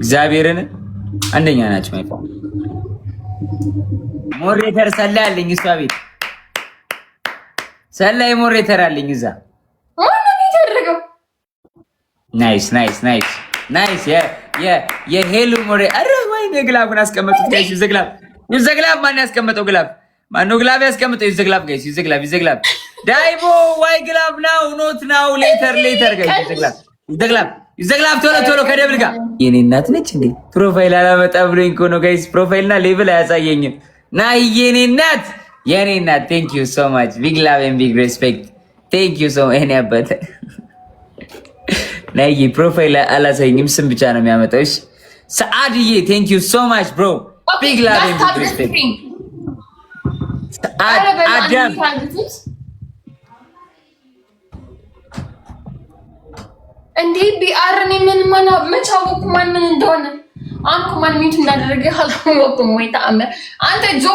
እግዚአብሔርን አንደኛ ናቸው። ማይፋ ሞሬተር ሰላይ አለኝ እሷ ቤት ሰላይ ሞሬተር አለኝ እዛ። ናይስ ናይስ ናይስ ናይስ የሄሉ ሞሬ አረ ወይ ግላቡን አስቀመጡት ጋይስ። ይዘግላብ ማን ያስቀመጠው ግላብ? ማነው ግላብ ያስቀመጠው? ይዘግላብ ጋይስ ይዘግላብ ዳይቦ ዋይ ግላብ ናው ኖት ናው ሌተር ጋይስ ይዘግላብ ቶሎ ከደብል ጋር የኔ እናት ነች እንዴ? ፕሮፋይል አላመጣ ብሎኝ እኮ ነው ጋይስ። ፕሮፋይልና ሌቭል አያሳየኝም። ናይ የኔ እናት ቴንክ ዩ ሶ ማች ቢግ ላቭ ኤንድ ቢግ ሬስፔክት ቴንክ ዩ ሶ እኔ አባተ ናይ ፕሮፋይል አላሳየኝም። ስም ብቻ ነው የሚያመጣው። እሺ ሰዓድዬ ቴንክ ዩ ሶ ማች ብሮ ቢግ ላቭ ኤንድ ቢግ ሬስፔክት አዳም እንዴ ቢአር እኔ ምን መቻወቁ ማን እንደሆነ አንኩ ማን ሚት እንዳደረገ አላወኩም። ወይ ተአምር አንተ ጆ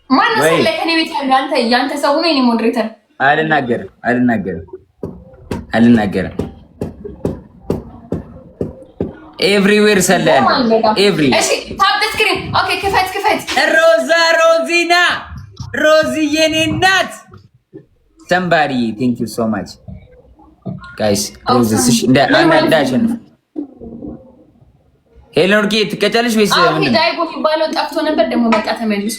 ማን ነው ለከኔ ቤት ያንተ ሰው ነው። እኔ ሞዴሬተር አልናገርም ኤቭሪዌር ሰላም ኤቭሪ እሺ ታፕ ስክሪን ኦኬ ክፈት ሮዚና ሮዚ የኔ እናት somebody thank you so much guys ሮዚስ እንዳሸንፍ ሄሎን ጌት ትቀጫለሽ ወይስ ምን ዳይቦ ይባለው ጠፍቶ ነበር ደግሞ መጣ ተመልሶ።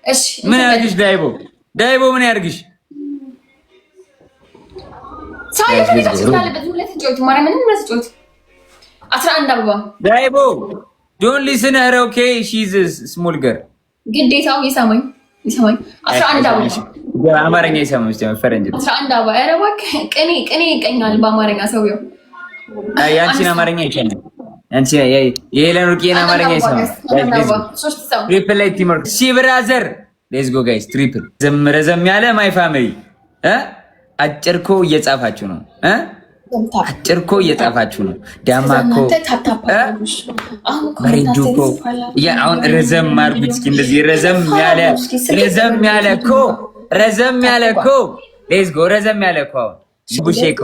እሺ ምን ያርግሽ ዳይቦ ምን ያርግሽ? ሳይት ለበት ሁለት ጆት ማርያምን መስጮት 11 አበባ ዳይቦ ዶንት ሊስን ሄር ኦኬ ሺ ኢዝ ስሞል ገር ግዴታው ይሰማኝ 11 አበባ በአማርኛ ይሰማኝ ፈረንጅ 11 አበባ ኧረ እባክህ ቅኔ ይቀኛል በአማርኛ ሰውየው። ያንቺን አማርኛ ይቀኛል አንቺ የሄለን ሩቂና አማርኛ ይሰማል። ትሪፕል ላይ ቲምወርክ ሲ ብራዘር ሌትስ ጎ ጋይስ ትሪፕል ዘም ያለ ማይ ፋሚሊ አጭርኮ እየጻፋችሁ ነው አጭርኮ እየጻፋችሁ ነው። ዳማኮ በሬዱኮ አሁን ረዘም አድርጉት እስኪ እንደዚህ ረዘም ያለ ኮ ሌትስ ጎ ረዘም ያለ ኮ ቡሼኮ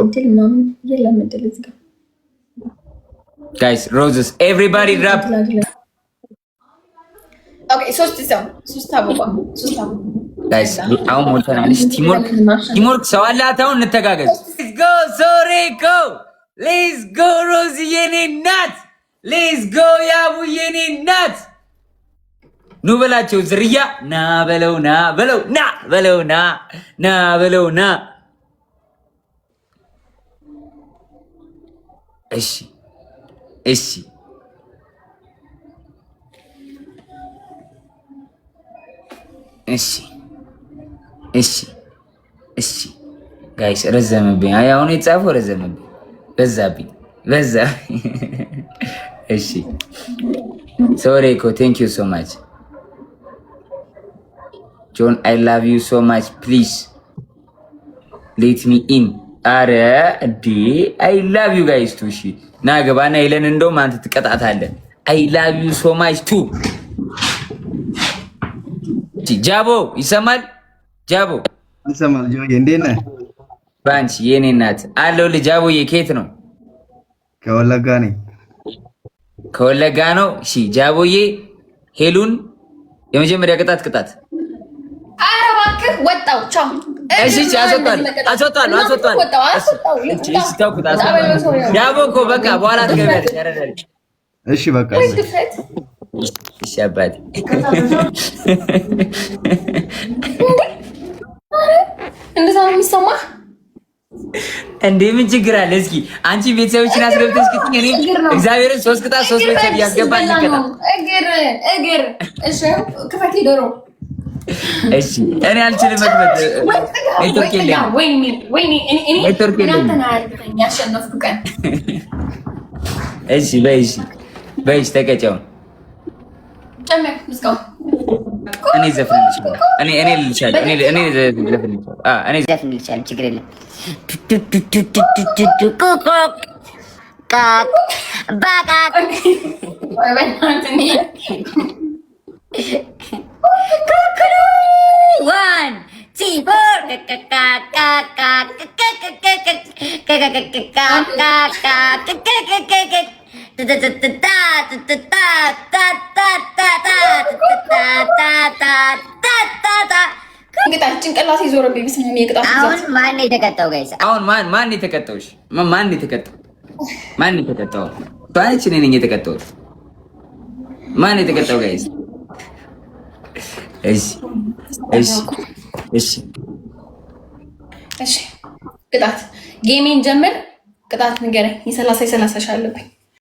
guys roses everybody drop okay ሶስት አበባ guys አሁን ሞልተናልሽ። ቲምወርክ ሰው አላት። አሁን እንተጋገዝ። let's go ሶሬኮ let's go rosie የኔ እናት let's go ያቡ የኔ እናት ኑ በላቸው ዝርያ ና በለው እሺ ጋይስ ረዘመብኝ። አሁን የጻፈው ረዘመብኝ፣ በዛብኝ። እሺ ሶሪ እኮ ቴንክ ዩ ሶ ማች ጆን አይ ላቭ ዩ ሶ ማች ፕሊዝ ሌት ሚ ኢን። አረ እንዴ አይ ላቭ ዩ ጋይስ ቱ። እሺ ና ገባና ይለን እንደውም አንተ ትቀጣታለህ። አይ ላቭ ዩ ሶ ማች ቱ። ጃቦ ይሰማል? ጃቦ ይሰማል? ጆዬ እንዴት ነህ? ባንቺ የኔ እናት አለው ልጅ። ጃቦዬ ከየት ነው? ከወለጋ ነኝ። ከወለጋ ነው። እሺ ጃቦዬ ሄሉን የመጀመሪያ ቅጣት ኧረ እባክህ ወጣው። ቻው። እሺ አስወጣለሁ። እሺ ተውኩት። ጃቦ እኮ በቃ በኋላ ትገቢያለሽ። ያረዳል። እሺ በቃ እሺ አባቴ እንደዛ ነው የሚሰማህ እንዴ? ምን ችግር አለ? እስኪ አንቺ ቤተሰቦችን አስገብተሽ ክትኝ እኔ እግዚአብሔርን 3 ቅጣት 3 ቤተሰብ ያስገባኝ ይከታል። እግር እሺ ክፈት ዶሮ። እሺ እኔ አልችልም መክፈት። ኔትወርክ የለም። ወይኔ እኔ ኔትወርክ የለም። ያሸነፍኩ ቀን። እሺ በይሽ ተቀጫው። ጨመር ምስካው እኔ ዘፍንልሻለሁ። እኔ ልልሻለሁ። እኔ ዘፍንልሻለሁ። እኔ ዘፍንልሻለሁ። ችግር የለም። ቅጣት ጭንቅላት ይዞርብኝ። ቢስሚኝ ቅጣት። አሁን ማን የተቀጣው ጋይስ? አሁን ማን የተቀጣው? እሺ ማን የተቀጣው? ማን የተቀጣው? ባንቺ ነኝ የተቀጣሁት። ማን የተቀጣው ጋይስ? እሺ እሺ እሺ እሺ ቅጣት ጌሜን ጀምር። ቅጣት ንገረኝ። የ30 ሺህ አለብኝ